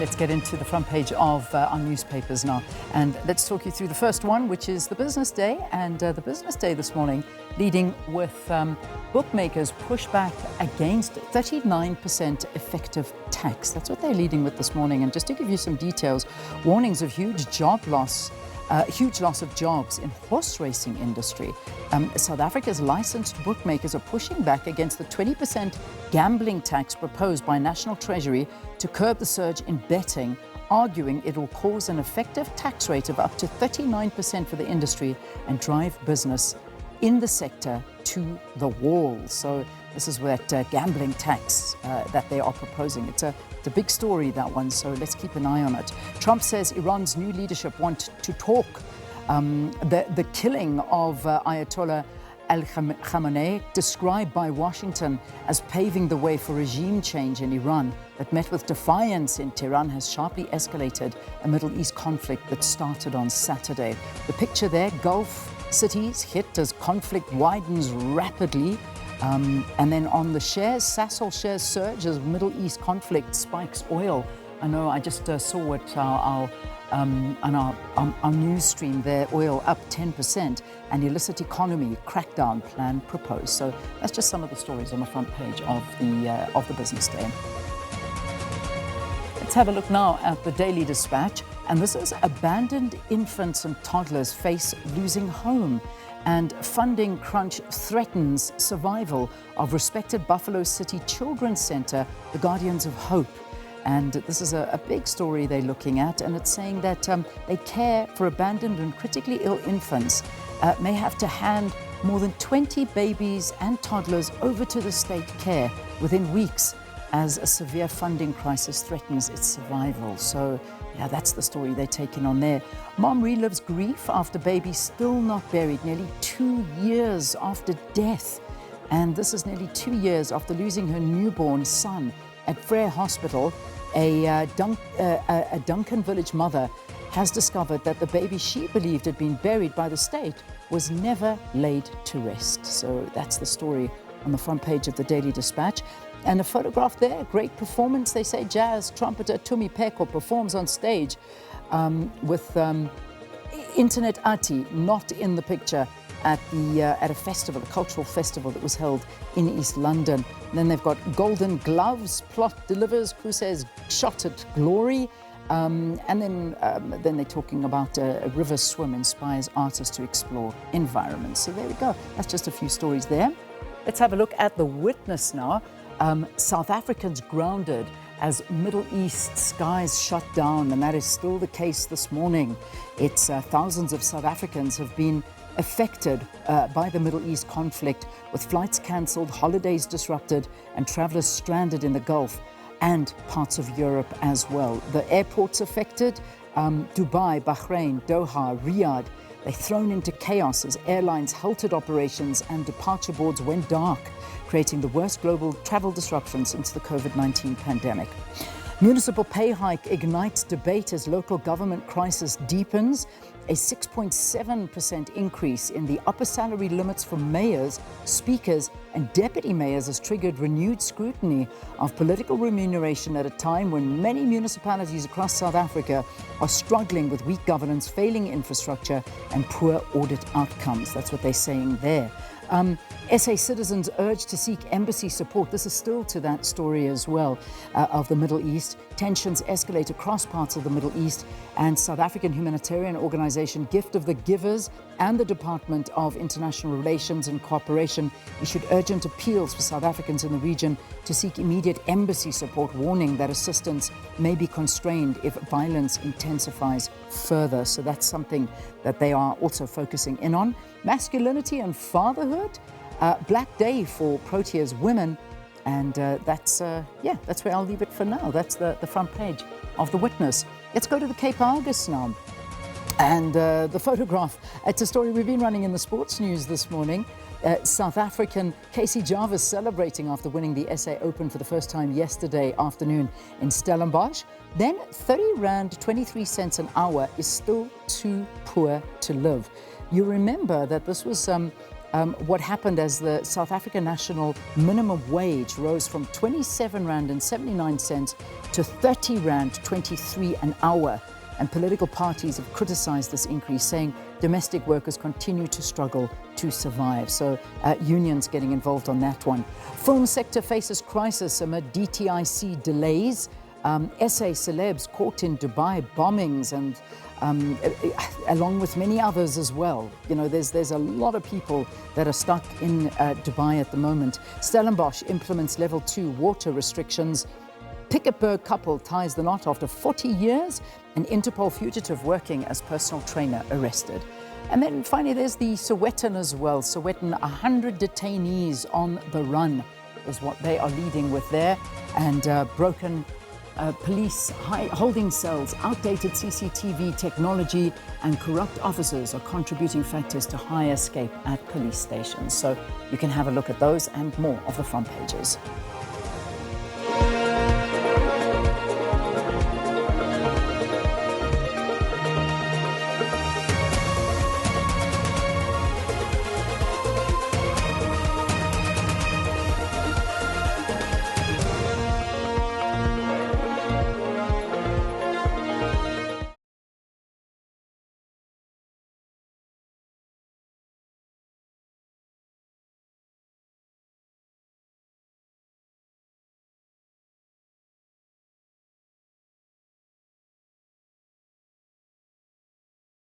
Let's get into the front page of our newspapers now, and let's talk you through the first one, which is the Business Day. And the Business Day this morning leading with bookmakers push back against 39% effective tax. That's what they're leading with this morning. And just to give you some details, warnings of huge loss of jobs in horse racing industry. South Africa's licensed bookmakers are pushing back against the 20% gambling tax proposed by National Treasury to curb the surge in betting, arguing it will cause an effective tax rate of up to 39% for the industry and drive business in the sector to the wall. So this is that gambling tax that they are proposing. It's a big story, that one, so let's keep an eye on it. Trump says Iran's new leadership want to talk. The killing of Ayatollah Khamenei, described by Washington as paving the way for regime change in Iran, but met with defiance in Tehran, has sharply escalated a Middle East conflict that started on Saturday. The picture there, Gulf cities hit as conflict widens rapidly. And then on the shares, Sasol shares surge as Middle East conflict spikes oil. I know I just saw it on our news stream there, oil up 10%, and illicit economy crackdown plan proposed. So that's just some of the stories on the front page of the Business Day. Let's have a look now at the Daily Dispatch, and this is abandoned infants and toddlers face losing home. And funding crunch threatens survival of respected Buffalo City Children's Center, the Guardians of Hope. And this is a big story they're looking at, and it's saying that they care for abandoned and critically ill infants, may have to hand more than 20 babies and toddlers over to the state care within weeks as a severe funding crisis threatens its survival. So yeah, that's the story they're taking on there. Mom relives grief after baby still not buried, nearly 2 years after death. And this is nearly 2 years after losing her newborn son at Frere Hospital. A Duncan Village mother has discovered that the baby she believed had been buried by the state was never laid to rest. So that's the story on the front page of the Daily Dispatch. And a photograph there, great performance. They say jazz trumpeter Tumi Peko performs on stage with Internet Ati not in the picture at a festival, a cultural festival that was held in East London. And then they've got Golden Gloves, plot delivers, crew says shot at glory. And then they're talking about a river swim inspires artists to explore environments. So there we go. That's just a few stories there. Let's have a look at the Witness now. South Africans grounded as Middle East skies shut down, and that is still the case this morning. It's thousands of South Africans have been affected by the Middle East conflict, with flights cancelled, holidays disrupted, and travelers stranded in the Gulf and parts of Europe as well. The airports affected, Dubai, Bahrain, Doha, Riyadh, they're thrown into chaos as airlines halted operations and departure boards went dark, creating the worst global travel disruption since the COVID-19 pandemic. Municipal pay hike ignites debate as local government crisis deepens. A 6.7% increase in the upper salary limits for mayors, speakers, and deputy mayors has triggered renewed scrutiny of political remuneration at a time when many municipalities across South Africa are struggling with weak governance, failing infrastructure, and poor audit outcomes. That's what they're saying there. SA citizens urged to seek embassy support. This is still to that story as well of the Middle East. Tensions escalate across parts of the Middle East, and South African humanitarian organization Gift of the Givers and the Department of International Relations and Cooperation issued urgent appeals for South Africans in the region to seek immediate embassy support, warning that assistance may be constrained if violence intensifies further. So that's something that they are also focusing in on. Masculinity and fatherhood, Black Day for Proteas women, and that's where I'll leave it for now. That's the front page of the Witness. Let's go to the Cape Argus now. And the photograph, it's a story we've been running in the sports news this morning. South African Casey Jarvis celebrating after winning the SA Open for the first time yesterday afternoon in Stellenbosch. Then 30 Rand 23 cents an hour is still too poor to live. You remember that this was what happened as the South African national minimum wage rose from 27 Rand and 79 cents to 30 Rand 23 an hour. And political parties have criticized this increase, saying domestic workers continue to struggle to survive. So unions getting involved on that one. Film sector faces crisis amid DTIC delays. SA celebs caught in Dubai bombings, and along with many others as well. You know, there's a lot of people that are stuck in Dubai at the moment. Stellenbosch implements level 2 water restrictions. Piketberg couple ties the knot after 40 years. An Interpol fugitive working as personal trainer arrested. And then finally, there's the Sowetan as well. Sowetan, 100 detainees on the run is what they are leading with there. And broken police holding cells, outdated CCTV technology, and corrupt officers are contributing factors to high escape at police stations. So you can have a look at those and more of the front pages.